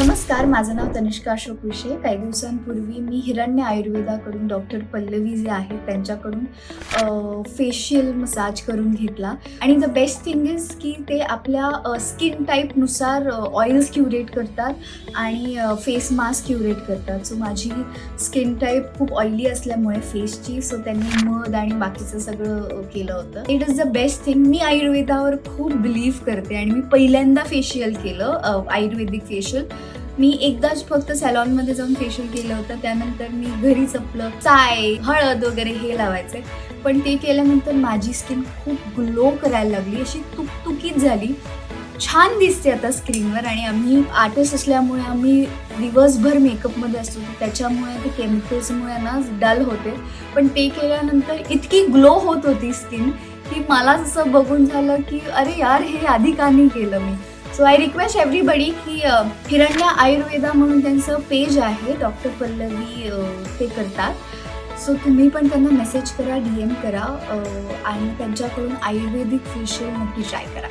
नमस्कार, माझं नाव तनिष्का अशोक विषे. काही दिवसांपूर्वी मी हिरण्य आयुर्वेदाकडून डॉक्टर पल्लवी जे आहेत त्यांच्याकडून फेशियल मसाज करून घेतला आणि द बेस्ट थिंग इज की ते आपल्या स्किन टाईपनुसार ऑइल्स क्युरेट करतात आणि फेस मास्क क्युरेट करतात. सो माझी स्किन टाईप खूप ऑइली असल्यामुळे फेसची, सो त्यांनी मध आणि बाकीचं सगळं केलं होतं. It is the best thing. मी आयुर्वेदावर खूप बिलीव्ह करते आणि मी पहिल्यांदा फेशियल केलं, आयुर्वेदिक फेशियल. मी एकदाच फक्त सॅलॉनमध्ये जाऊन फेशियल केलं होतं. त्यानंतर मी घरीच आपलं चाय, हळद वगैरे हे लावायचे. पण ते केल्यानंतर माझी स्किन खूप ग्लो करायला लागली, अशी तुकतुकीत झाली. छान दिसते आता स्क्रीनवर. आणि आम्ही आर्टिस्ट असल्यामुळे आम्ही दिवसभर मेकअपमध्ये असतो, त्याच्यामुळे ते केमिकल्समुळे ना डल होते. पण ते केल्यानंतर इतकी ग्लो होत होती स्किन की मला जसं बघून झालं की अरे यार, हे आधी का नाही केलं मी. सो आय रिक्वेस्ट एव्हरीबडी की हिरण्य आयुर्वेदा म्हणून त्यांचं पेज आहे, डॉक्टर पल्लवी ते करतात. सो तुम्ही पण त्यांना मेसेज करा, DM करा आणि त्यांच्याकडून आयुर्वेदिक फेशियल नक्की ट्राय करा.